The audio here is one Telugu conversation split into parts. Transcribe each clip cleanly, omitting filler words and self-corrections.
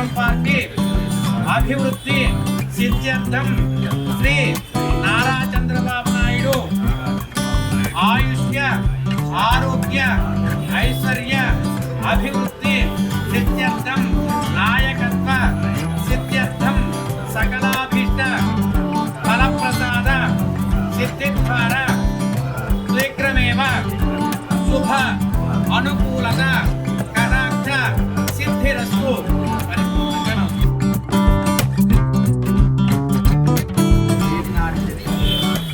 తెలుగుదేశం పార్టీ అభివృద్ధి సిద్ధ్యర్థం శ్రీ నారా చంద్రబాబు నాయుడు ఆయుష్య ఆరోగ్య ఐశ్వర్య అభివృద్ధి సిద్ధ్యర్థం నాయకత్వ సిద్ధ్యర్థం సకలాభీష్ట ఫలప్రసాద సిద్ధిద్వార శీఘ్రమేవ శుభ అనుకూలత కటాక్ష సిద్ధిరస్తు.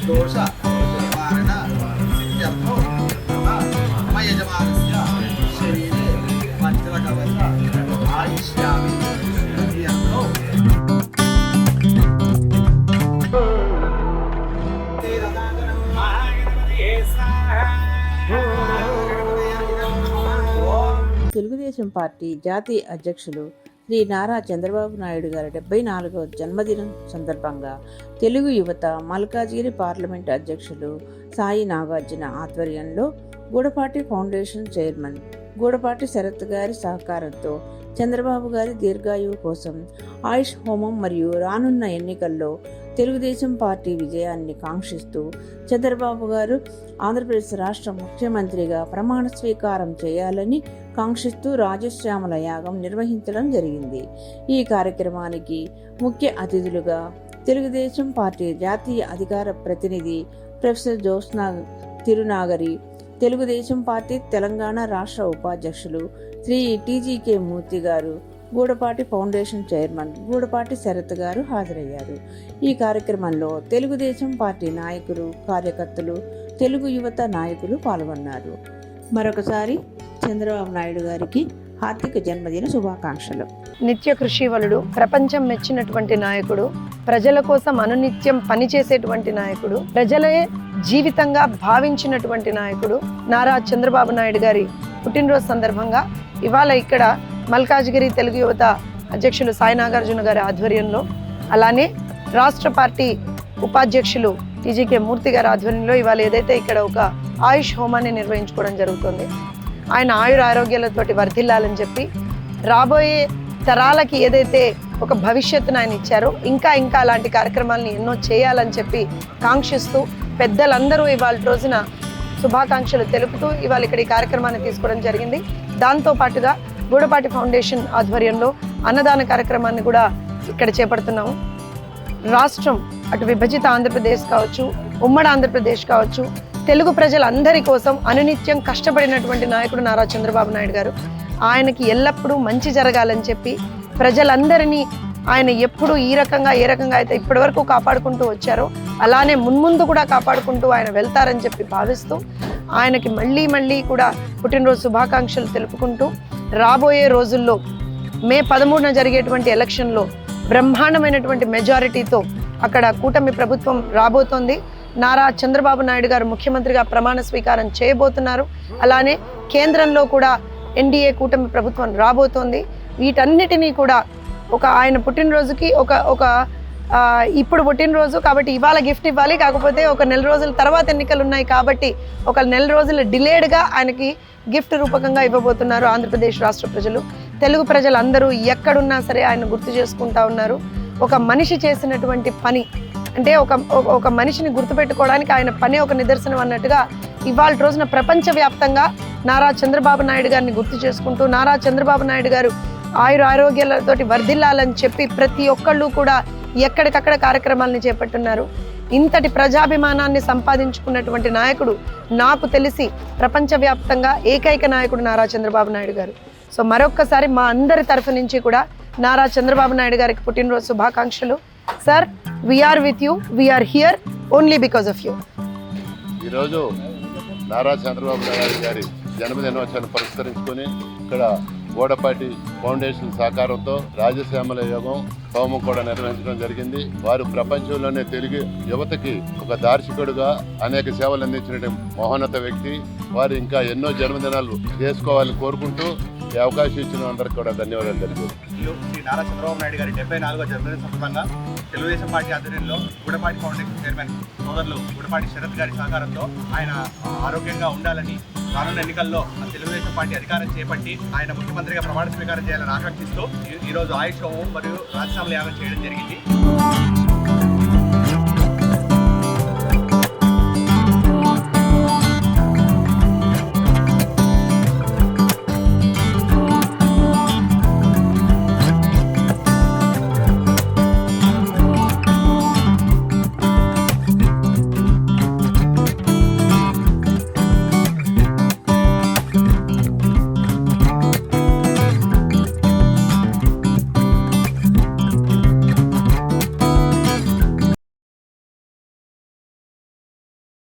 దోష నివారణ సిద్ధ్యర్థం మమ యజమానస్య శరీరే వజ్రకవచ ఆయుష్యామి సిద్ధ్యర్థం. తెలుగుదేశం పార్టీ జాతీయ అధ్యక్షులు శ్రీ నారా చంద్రబాబు నాయుడు గారి 74వ జన్మదినం సందర్భంగా తెలుగు యువత మల్కాజిగిరి పార్లమెంటు అధ్యక్షులు సాయి నాగార్జున ఆధ్వర్యంలో గూడపాటి ఫౌండేషన్ చైర్మన్ గూడపాటి శరత్ గారి సహకారంతో చంద్రబాబు గారి దీర్ఘాయువు కోసం ఆయుష్ హోమం మరియు రానున్న ఎన్నికల్లో తెలుగుదేశం పార్టీ విజయాన్ని కాంక్షిస్తూ చంద్రబాబు గారు ఆంధ్రప్రదేశ్ రాష్ట్ర ముఖ్యమంత్రిగా ప్రమాణ స్వీకారం చేయాలని కాంక్షిస్తూ రాజశ్యామల యాగం నిర్వహించడం జరిగింది. ఈ కార్యక్రమానికి ముఖ్య అతిథులుగా తెలుగుదేశం పార్టీ జాతీయ అధికార ప్రతినిధి ప్రొఫెసర్ జ్యోత్స్నా తిరునాగరి, తెలుగుదేశం పార్టీ తెలంగాణ రాష్ట్ర ఉపాధ్యక్షులు శ్రీ టీజీకే మూర్తి గారు, గూడపాటి ఫౌండేషన్ చైర్మన్ గూడపాటి శరత్ గారు హాజరయ్యారు. ఈ కార్యక్రమంలో తెలుగుదేశం పార్టీ నాయకులు, కార్యకర్తలు, తెలుగు యువత నాయకులు పాల్గొన్నారు. మరొకసారి చంద్రబాబు నాయుడు గారికి హార్దిక జన్మదిన శుభాకాంక్షలు. నిత్య కృషివలుడు, ప్రపంచం మెచ్చినటువంటి నాయకుడు, ప్రజల కోసం అనునిత్యం పనిచేసేటువంటి నాయకుడు, ప్రజలే జీవితంగా భావించినటువంటి నాయకుడు నారా చంద్రబాబు నాయుడు గారి పుట్టినరోజు సందర్భంగా ఇవాళ ఇక్కడ మల్కాజ్గిరి తెలుగు యువత అధ్యక్షులు సాయి నాగార్జున గారి ఆధ్వర్యంలో, అలానే రాష్ట్ర పార్టీ ఉపాధ్యక్షులు టీజీకే మూర్తి గారి ఆధ్వర్యంలో ఇవాళ ఏదైతే ఇక్కడ ఒక ఆయుష్ హోమాన్ని నిర్వహించుకోవడం జరుగుతుంది. ఆయన ఆయుర ఆరోగ్యాలతోటి వర్ధిల్లాలని చెప్పి రాబోయే తరాలకి ఏదైతే ఒక భవిష్యత్తును ఆయన ఇచ్చారో ఇంకా అలాంటి కార్యక్రమాలను ఎన్నో చేయాలని చెప్పి కాంక్షిస్తూ పెద్దలందరూ ఇవాళ రోజున శుభాకాంక్షలు తెలుపుతూ ఇవాళ ఇక్కడ ఈ కార్యక్రమాన్ని తీసుకోవడం జరిగింది. దాంతోపాటుగా గూడపాటి ఫౌండేషన్ ఆధ్వర్యంలో అన్నదాన కార్యక్రమాన్ని కూడా ఇక్కడ చేపడుతున్నాము. రాష్ట్రం అటు విభజిత ఆంధ్రప్రదేశ్ కావచ్చు, ఉమ్మడి ఆంధ్రప్రదేశ్ కావచ్చు, తెలుగు ప్రజలందరి కోసం అనునిత్యం కష్టపడినటువంటి నాయకుడు నారా చంద్రబాబు నాయుడు గారు. ఆయనకి ఎల్లప్పుడూ మంచి జరగాలని చెప్పి ప్రజలందరినీ ఆయన ఎప్పుడు ఏ రకంగా అయితే ఇప్పటివరకు కాపాడుకుంటూ వచ్చారో అలానే మున్ముందు కూడా కాపాడుకుంటూ ఆయన వెళ్తారని చెప్పి భావిస్తూ ఆయనకి మళ్ళీ కూడా పుట్టినరోజు శుభాకాంక్షలు తెలుపుకుంటూ రాబోయే రోజుల్లో మే 13న జరిగేటువంటి ఎలక్షన్లో బ్రహ్మాండమైనటువంటి మెజారిటీతో అక్కడ కూటమి ప్రభుత్వం రాబోతోంది. నారా చంద్రబాబు నాయుడు గారు ముఖ్యమంత్రిగా ప్రమాణ స్వీకారం చేయబోతున్నారు. అలానే కేంద్రంలో కూడా ఎన్డీఏ కూటమి ప్రభుత్వం రాబోతోంది. వీటన్నిటినీ కూడా ఒక ఆయన పుట్టినరోజుకి ఒక ఇప్పుడు పుట్టినరోజు కాబట్టి ఇవాళ గిఫ్ట్ ఇవ్వాలి, కాకపోతే ఒక నెల రోజుల తర్వాత ఎన్నికలు ఉన్నాయి కాబట్టి ఒక నెల రోజుల డిలేడ్గా ఆయనకి గిఫ్ట్ రూపకంగా ఇవ్వబోతున్నారు ఆంధ్రప్రదేశ్ రాష్ట్ర ప్రజలు. తెలుగు ప్రజలందరూ ఎక్కడున్నా సరే ఆయన గుర్తు చేసుకుంటా ఉన్నారు. ఒక మనిషి చేసినటువంటి పని అంటే ఒక మనిషిని గుర్తుపెట్టుకోవడానికి ఆయన పని ఒక నిదర్శనం అన్నట్టుగా ఇవాళ రోజున ప్రపంచవ్యాప్తంగా నారా చంద్రబాబు నాయుడు గారిని గుర్తు చేసుకుంటూ నారా చంద్రబాబు నాయుడు గారు ఆరోగ్యాలతోటి వర్ధిల్లాలని చెప్పి ప్రతి ఒక్కళ్ళు కూడా ఎక్కడికక్కడ కార్యక్రమాలను చేపట్టున్నారు. ఇంతటి ప్రజాభిమానాన్ని సంపాదించుకున్నటువంటి నాయకుడు నాకు తెలిసి ప్రపంచవ్యాప్తంగా ఏకైక నాయకుడు నారా చంద్రబాబు నాయుడు గారు. సో మరొక్కసారి మా అందరి తరఫు నుంచి కూడా నారా చంద్రబాబు నాయుడు గారికి పుట్టినరోజు శుభాకాంక్షలు. Sir, we're with you, we're here only because of you. ఈరోజు నారా చంద్రబాబు నాయుడు గారి జన్మదినోత్సవాన్ని పురస్కరించుకొని ఇక్కడ గూడపాటి ఫౌండేషన్ సహకారంతో రాజశ్యామల యోగం హోమం కూడా నిర్వహించడం జరిగింది. వారు ప్రపంచంలోనే తెలుగు యువతకి ఒక దార్శకుడుగా అనేక సేవలు అందించిన మహోన్నత వ్యక్తి. వారు ఇంకా ఎన్నో జన్మదినాలు చేసుకోవాలని కోరుకుంటూ ఈ అవకాశం ఇచ్చిన అందరికి కూడా ధన్యవాదాలు తెలుపుతున్నాను. శ్రీ నారా చంద్రబాబు నాయుడు గారి 74వ జన్మదిన సందర్భంగా తెలుగుదేశం పార్టీ ఆధ్వర్యంలో గూడపాటి ఫౌండేషన్ చైర్మన్ సోదరులు గూడపాటి శరత్ గారి సహకారంతో ఆయన ఆరోగ్యంగా ఉండాలని రానున్న ఎన్నికల్లో తెలుగుదేశం పార్టీ అధికారం చేపట్టి ఆయన ముఖ్యమంత్రిగా ప్రమాణ స్వీకారం చేయాలని ఆకాంక్షిస్తూ ఈరోజు ఆయుష్ హోమం మరియు రాజ్యసభ యాగం చేయడం జరిగింది.